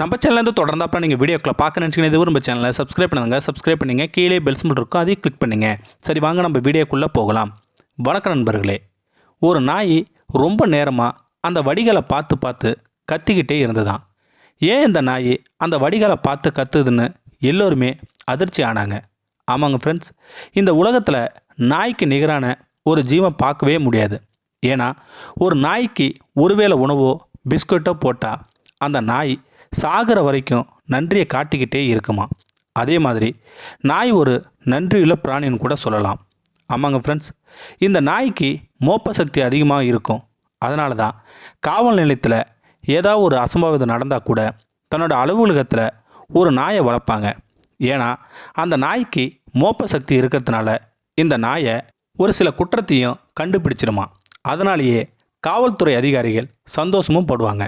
நம்ம சேனலேருந்து தொடர்ந்து அப்புறம் நீங்கள் வீடியோக்களை பார்க்க நினச்சிங்கன்னா இது நம்ம சேனலை சப்ஸ்கிரைப் பண்ணுங்கள் கீழே பெல் சிம்பிள் இருக்கும் அதையும் கிளிக் பண்ணுங்கள். சரி வாங்க நம்ம வீடியோக்குள்ளே போகலாம். வணக்கம் நண்பர்களே. ஒரு நாய் ரொம்ப நேரமாக அந்த வடிகளை பார்த்து கத்திக்கிட்டே இருந்ததான். ஏன் இந்த நாய் அந்த வடிகளை பார்த்து கத்துதுன்னு எல்லோருமே அதிர்ச்சி ஆனாங்க. ஆமாங்க ஃப்ரெண்ட்ஸ், இந்த உலகத்தில் நாய்க்கு நிகரான ஒரு ஜீவன் பார்க்கவே முடியாது. ஏன்னா ஒரு நாய்க்கு ஒருவேளை உணவோ பிஸ்கட்டோ போட்டால் அந்த நாய் சாகிற வரைக்கும் நன்றியை காட்டிக்கிட்டே இருக்குமா. அதே மாதிரி நாய் ஒரு நன்றியுள்ள பிராணின்னு கூட சொல்லலாம். ஆமாங்க ஃப்ரெண்ட்ஸ், இந்த நாய்க்கு மோப்ப சக்தி அதிகமாக இருக்கும். அதனால தான் காவல் நிலையத்தில் ஏதாவது ஒரு அசம்பாவிதம் நடந்தால் கூட தன்னோட அலுவலகத்தில் ஒரு நாயை வளர்ப்பாங்க. ஏன்னா அந்த நாய்க்கு மோப்ப சக்தி இருக்கிறதுனால இந்த நாயை ஒரு சில குற்றத்தையும் கண்டுபிடிச்சிடுமா. அதனாலேயே காவல்துறை அதிகாரிகள் சந்தோஷமும் படுவாங்க.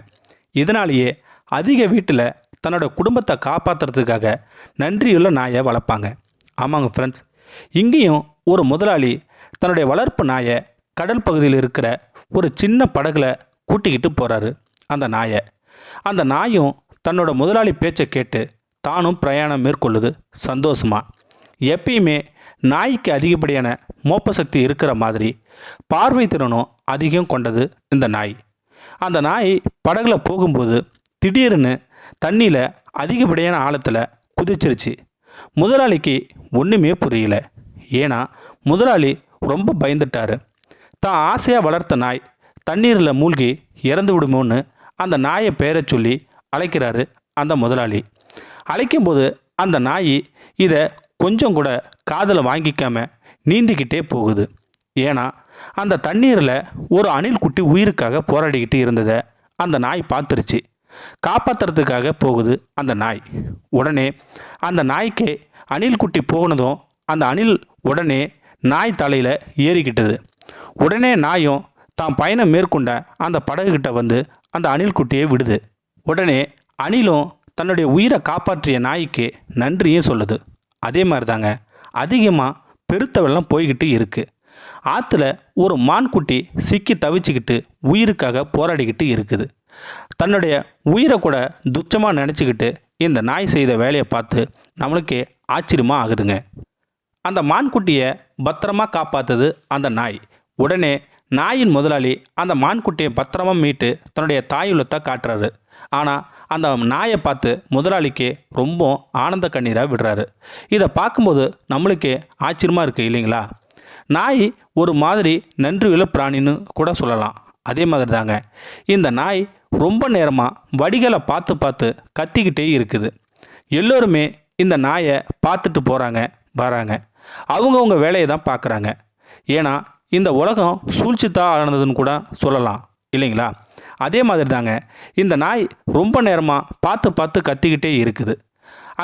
இதனாலேயே அதிக வீட்டில் தன்னோட குடும்பத்தை காப்பாற்றுறதுக்காக நன்றியுள்ள நாயை வளர்ப்பாங்க. ஆமாங்க ஃப்ரெண்ட்ஸ், இங்கேயும் ஒரு முதலாளி தன்னுடைய வளர்ப்பு நாயை கடல் பகுதியில் இருக்கிற ஒரு சின்ன படகுல கூட்டிக்கிட்டு போகிறாரு. அந்த நாயும் தன்னோட முதலாளி பேச்சை கேட்டு தானும் பிரயாணம் மேற்கொள்ளுது சந்தோஷமாக. எப்பயுமே நாய்க்கு அதிகப்படியான மோப்ப சக்தி இருக்கிற மாதிரி பார்வை திறனும் அதிகம் கொண்டது இந்த நாய். அந்த நாய் படகுல போகும்போது திடீர்னு தண்ணியில் அதிகப்படியான ஆழத்தில் குதிச்சிருச்சு. முதலாளிக்கு ஒன்றுமே புரியல. ஏன்னா முதலாளி ரொம்ப பயந்துட்டார். தான் ஆசையாக வளர்த்த நாய் தண்ணீரில் மூழ்கி இறந்து விடுமோன்னு அந்த நாயை பெயரை சொல்லி அழைக்கிறாரு அந்த முதலாளி. அழைக்கும்போது அந்த நாய் இதை கொஞ்சம் கூட காதில் வாங்கிக்காமல் நீந்திக்கிட்டே போகுது. ஏன்னா அந்த தண்ணீரில் ஒரு அணில் குட்டி உயிருக்காக போராடிக்கிட்டு இருந்ததை அந்த நாய் பார்த்துருச்சு. காப்பாற்றுறதுக்காக போகுது அந்த நாய். உடனே அந்த நாய்க்கு அணில் குட்டி போனதும் அந்த அணில் உடனே நாய் தலையில் ஏறிக்கிட்டது. உடனே நாயும் தான் பயணம் மேற்கொண்ட அந்த படகுகிட்ட வந்து அந்த அணில் குட்டியை விடுது. உடனே அணிலும் தன்னுடைய உயிரை காப்பாற்றிய நாய்க்கு நன்றியும் சொல்லுது. அதே மாதிரி தாங்க அதிகமாக பெருத்த வெள்ளம் போய்கிட்டு இருக்குது. ஆற்றுல ஒரு மான்குட்டி சிக்கி தவிச்சுக்கிட்டு உயிருக்காக போராடிக்கிட்டு இருக்குது. தன்னுடைய உயிரை கூட துச்சமாக நினச்சிக்கிட்டு இந்த நாய் செய்த வேலையை பார்த்து நம்மளுக்கே ஆச்சரியமாக ஆகுதுங்க. அந்த மான்குட்டியை பத்திரமா காப்பாற்றுது அந்த நாய். உடனே நாயின் முதலாளி அந்த மான்குட்டியை பத்திரமா மீட்டு தன்னுடைய தாயுள்ளத்தை காட்டுறாரு. ஆனால் அந்த நாயை பார்த்து முதலாளிக்கு ரொம்ப ஆனந்த கண்ணீராக விடுறாரு. இதை பார்க்கும்போது நம்மளுக்கே ஆச்சரியமாக இருக்குது இல்லைங்களா. நாய் ஒரு மாதிரி நன்றியுள்ள பிராணின்னு கூட சொல்லலாம். அதே மாதிரி தாங்க இந்த நாய் ரொம்ப நேரமாக வடிகளை பார்த்து கத்திக்கிட்டே இருக்குது. எல்லோருமே இந்த நாயை பார்த்துட்டு போகிறாங்க வராங்க. அவங்கவுங்க வேலையை தான் பார்க்குறாங்க. ஏன்னா இந்த உலகம் சூழ்ச்சித்தான் ஆனதுன்னு கூட சொல்லலாம் இல்லைங்களா. அதே மாதிரி தாங்க இந்த நாய் ரொம்ப நேரமாக பார்த்து கத்திக்கிட்டே இருக்குது.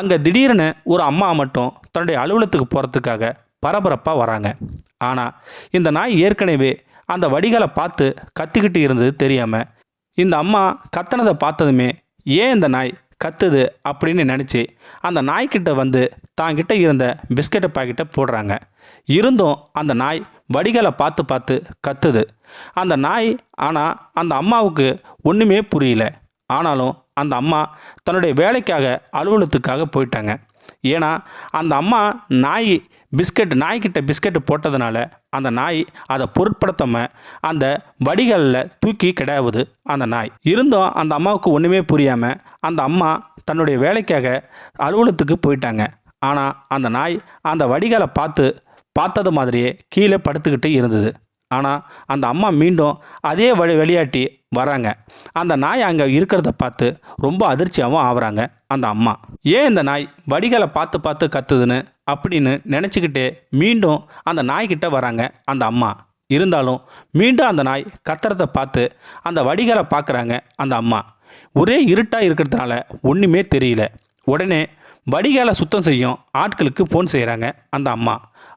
அங்கே திடீர்னு ஒரு அம்மா மட்டும் தன்னுடைய அலுவலகத்துக்கு போகிறதுக்காக பரபரப்பாக வராங்க. ஆனால் இந்த நாய் ஏற்கனவே அந்த வடிகளை பார்த்து கத்திக்கிட்டு இருந்தது தெரியாமல் இந்த அம்மா கத்தினதை பார்த்ததுமே ஏன் இந்த நாய் கத்துது அப்படின்னு நினச்சி அந்த நாய்கிட்ட வந்து தாங்கிட்ட இருந்த பிஸ்கெட்டை பாக்கெட்டை போடுறாங்க. இருந்தும் அந்த நாய் வடிகளை பார்த்து கத்துது அந்த நாய். ஆனால் அந்த அம்மாவுக்கு ஒன்றுமே புரியல. ஆனாலும் அந்த அம்மா தன்னுடைய வேலைக்காக அலுவலகத்துக்காக போயிட்டாங்க. ஏன்னா அந்த அம்மா நாய்கிட்ட பிஸ்கெட்டு போட்டதுனால அந்த நாய் அதை பொருட்படுத்தாமல் அந்த வடிகளில் தூக்கி கிடாவுது அந்த நாய். இருந்தும் அந்த அம்மாவுக்கு ஒன்றுமே புரியாமல் அந்த அம்மா தன்னுடைய வேலைக்காக அலுவலகத்துக்கு போயிட்டாங்க. ஆனால் அந்த நாய் அந்த வடிகளை பார்த்தது மாதிரியே கீழே படுத்துக்கிட்டு இருந்தது. ஆனால் அந்த அம்மா மீண்டும் அதே விளையாட்டி வராங்க. அந்த நாய் அங்கே இருக்கிறத பார்த்து ரொம்ப அதிர்ச்சியாகவும் ஆகுறாங்க அந்த அம்மா. ஏன் இந்த நாய் வடிகளை பார்த்து கத்துதுன்னு அப்படின்னு நினச்சிக்கிட்டே மீண்டும் அந்த நாய்கிட்ட வராங்க அந்த அம்மா. இருந்தாலும் மீண்டும் அந்த நாய் கத்துறதை பார்த்து அந்த வடிகளை பார்க்குறாங்க அந்த அம்மா. ஒரே இருட்டாக இருக்கிறதுனால ஒன்றுமே தெரியல. உடனே வடிகளை சுத்தம் செய்யும் ஆட்களுக்கு ஃபோன் செய்கிறாங்க அந்த அம்மா.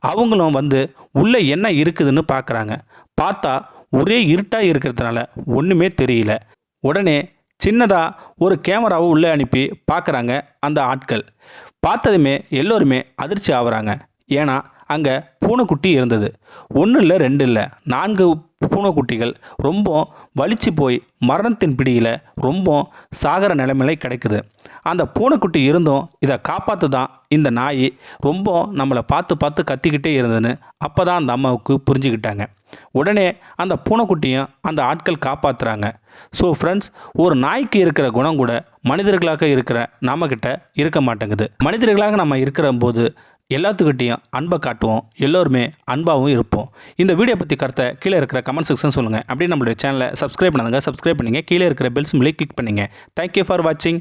அவங்களும் வந்து உள்ளே என்ன இருக்குதுன்னு பார்க்குறாங்க. பார்த்தா ஒரே இருட்டாக இருக்கிறதுனால ஒன்றுமே தெரியல. உடனே சின்னதாக ஒரு கேமராவை உள்ளே அனுப்பி பார்க்குறாங்க அந்த ஆட்கள். பார்த்ததுமே எல்லோருமே அதிர்ச்சி ஆகுறாங்க. ஏன்னா அங்கே பூனைக்குட்டி இருந்தது. 1 இல்லை 2 இல்லை 4 பூனைக்குட்டிகள் ரொம்ப வலிச்சு போய் மரணத்தின் பிடியில் ரொம்ப சாகிற நிலைமையில கிடைக்குது. அந்த பூனைக்குட்டி இருந்தும் இதை காப்பாற்ற தான் இந்த நாய் ரொம்ப நம்மளை பார்த்து பார்த்து கத்திக்கிட்டே இருந்ததுன்னு அப்போ தான் அந்த அம்மாவுக்கு புரிஞ்சுக்கிட்டாங்க. உடனே அந்த பூனைக்குட்டியும் அந்த ஆட்கள் காப்பாற்றுறாங்க. ஸோ ஃப்ரெண்ட்ஸ், ஒரு நாய்க்கு இருக்கிற குணம் கூட மனிதர்களாக இருக்கிற நம்மக்கிட்ட இருக்க மாட்டேங்குது. மனிதர்களாக நம்ம இருக்கிற போது எல்லாத்துக்கிட்டையும் அன்பை காட்டுவோம், எல்லோருமே அன்பாகவும் இருப்போம். இந்த வீடியோ பற்றி கருத்தை கீழே இருக்கிற கமெண்ட் செக்ஷன் சொல்லுங்கள். அப்படியே நம்மளுடைய சேனலை சப்ஸ்கிரைப் பண்ணுங்க. சப்ஸ்கிரைப் பண்ணிங்க. கீழே இருக்கிற பெல் சிம்பலை கிளிக் பண்ணுங்கள். தேங்க்யூ ஃபார் வாட்சிங்.